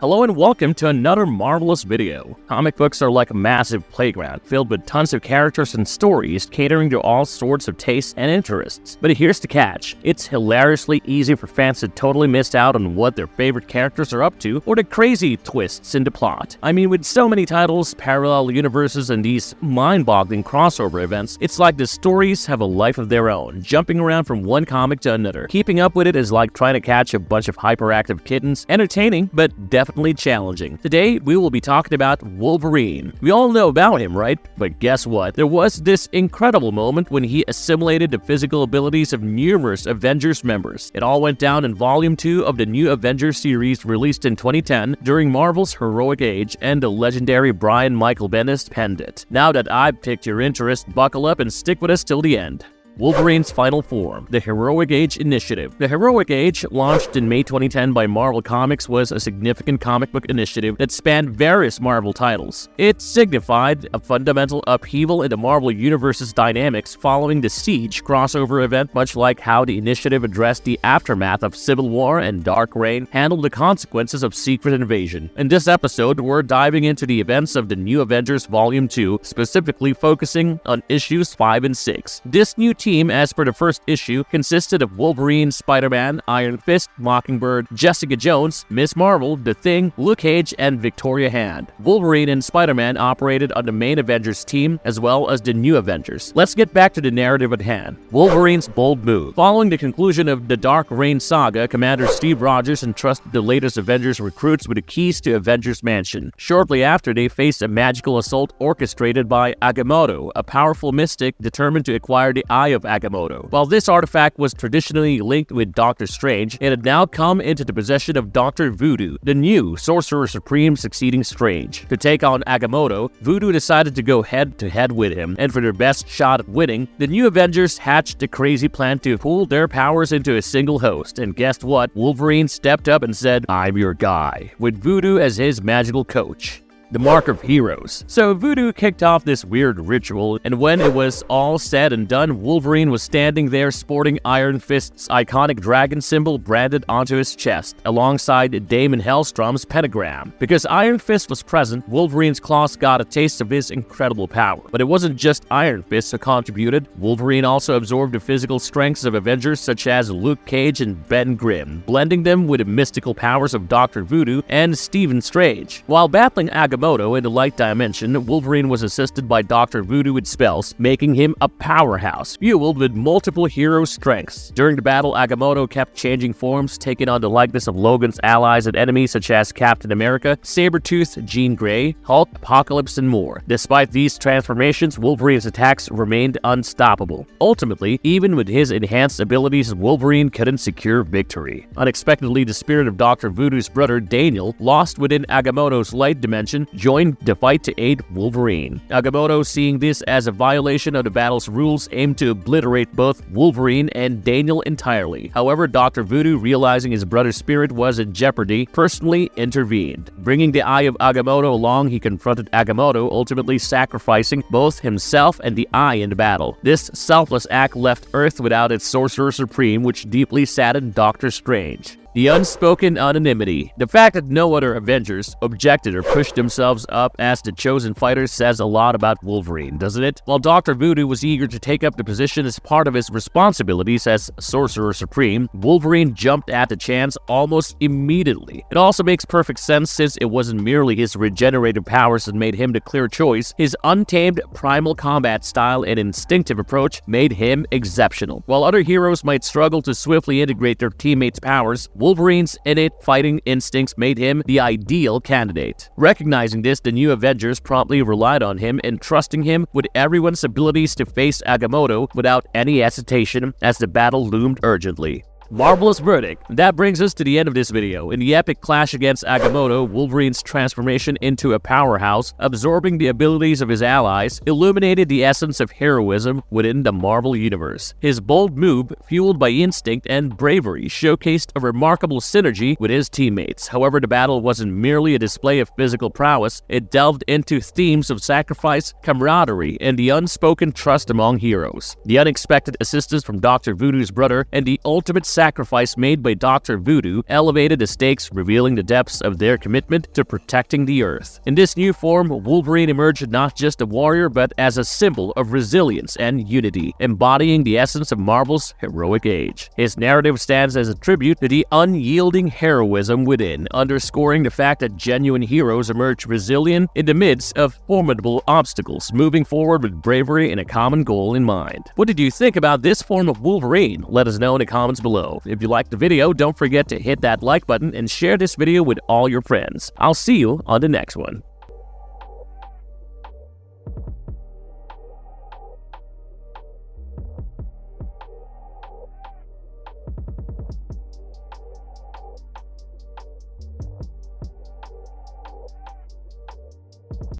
Hello and welcome to another marvelous video. Comic books are like a massive playground filled with tons of characters and stories catering to all sorts of tastes and interests. But here's the catch. It's hilariously easy for fans to totally miss out on what their favorite characters are up to or the crazy twists in the plot. I mean, with so many titles, parallel universes, and these mind-boggling crossover events, it's like the stories have a life of their own, jumping around from one comic to another. Keeping up with it is like trying to catch a bunch of hyperactive kittens. Entertaining, but definitely challenging. Today, we will be talking about Wolverine. We all know about him, right? But guess what? There was this incredible moment when he assimilated the physical abilities of numerous Avengers members. It all went down in Volume 2 of the new Avengers series released in 2010 during Marvel's Heroic Age, and the legendary Brian Michael Bendis penned it. Now that I've piqued your interest, buckle up and stick with us till the end. Wolverine's final form, the Heroic Age Initiative. The Heroic Age, launched in May 2010 by Marvel Comics, was a significant comic book initiative that spanned various Marvel titles. It signified a fundamental upheaval in the Marvel Universe's dynamics following the Siege crossover event, much like how the initiative addressed the aftermath of Civil War and Dark Reign handled the consequences of Secret Invasion. In this episode, we're diving into the events of the New Avengers Volume 2, specifically focusing on issues 5 and 6. This new team, as per the first issue, consisted of Wolverine, Spider-Man, Iron Fist, Mockingbird, Jessica Jones, Ms. Marvel, The Thing, Luke Cage, and Victoria Hand. Wolverine and Spider-Man operated on the main Avengers team, as well as the New Avengers. Let's get back to the narrative at hand. Wolverine's bold move. Following the conclusion of the Dark Reign saga, Commander Steve Rogers entrusted the latest Avengers recruits with the keys to Avengers Mansion. Shortly after, they faced a magical assault orchestrated by Agamotto, a powerful mystic determined to acquire the Eye of Agamotto. While this artifact was traditionally linked with Doctor Strange, it had now come into the possession of Dr. Voodoo, the new Sorcerer Supreme succeeding Strange. To take on Agamotto, Voodoo decided to go head-to-head with him, and for their best shot at winning, the New Avengers hatched a crazy plan to pool their powers into a single host. And guess what? Wolverine stepped up and said, "I'm your guy," with Voodoo as his magical coach. The Mark of Heroes. So Voodoo kicked off this weird ritual, and when it was all said and done, Wolverine was standing there sporting Iron Fist's iconic dragon symbol branded onto his chest, alongside Damon Hellstrom's pentagram. Because Iron Fist was present, Wolverine's claws got a taste of his incredible power. But it wasn't just Iron Fist who contributed. Wolverine also absorbed the physical strengths of Avengers such as Luke Cage and Ben Grimm, blending them with the mystical powers of Dr. Voodoo and Stephen Strange. While battling Agamotto in the light dimension, Wolverine was assisted by Dr. Voodoo with spells, making him a powerhouse, fueled with multiple hero strengths. During the battle, Agamotto kept changing forms, taking on the likeness of Logan's allies and enemies such as Captain America, Sabretooth, Jean Grey, Hulk, Apocalypse, and more. Despite these transformations, Wolverine's attacks remained unstoppable. Ultimately, even with his enhanced abilities, Wolverine couldn't secure victory. Unexpectedly, the spirit of Dr. Voodoo's brother, Daniel, lost within Agamotto's light dimension, joined the fight to aid Wolverine. Agamotto, seeing this as a violation of the battle's rules, aimed to obliterate both Wolverine and Daniel entirely. However, Dr. Voodoo, realizing his brother's spirit was in jeopardy, personally intervened. Bringing the Eye of Agamotto along, he confronted Agamotto, ultimately sacrificing both himself and the Eye in the battle. This selfless act left Earth without its Sorcerer Supreme, which deeply saddened Doctor Strange. The unspoken anonymity. The fact that no other Avengers objected or pushed themselves up as the chosen fighters says a lot about Wolverine, doesn't it? While Dr. Voodoo was eager to take up the position as part of his responsibilities as Sorcerer Supreme, Wolverine jumped at the chance almost immediately. It also makes perfect sense since it wasn't merely his regenerative powers that made him the clear choice. His untamed primal combat style and instinctive approach made him exceptional. While other heroes might struggle to swiftly integrate their teammates' powers, Wolverine's innate fighting instincts made him the ideal candidate. Recognizing this, the New Avengers promptly relied on him, entrusting him with everyone's abilities to face Agamotto without any hesitation as the battle loomed urgently. Marvelous verdict. That brings us to the end of this video. In the epic clash against Agamotto, Wolverine's transformation into a powerhouse, absorbing the abilities of his allies, illuminated the essence of heroism within the Marvel Universe. His bold move, fueled by instinct and bravery, showcased a remarkable synergy with his teammates. However, the battle wasn't merely a display of physical prowess, it delved into themes of sacrifice, camaraderie, and the unspoken trust among heroes. The unexpected assistance from Dr. Voodoo's brother and the ultimate sacrifice made by Dr. Voodoo elevated the stakes, revealing the depths of their commitment to protecting the Earth. In this new form, Wolverine emerged not just a warrior but as a symbol of resilience and unity, embodying the essence of Marvel's heroic age. His narrative stands as a tribute to the unyielding heroism within, underscoring the fact that genuine heroes emerge resilient in the midst of formidable obstacles, moving forward with bravery and a common goal in mind. What did you think about this form of Wolverine? Let us know in the comments below. If you liked the video, don't forget to hit that like button and share this video with all your friends. I'll see you on the next one.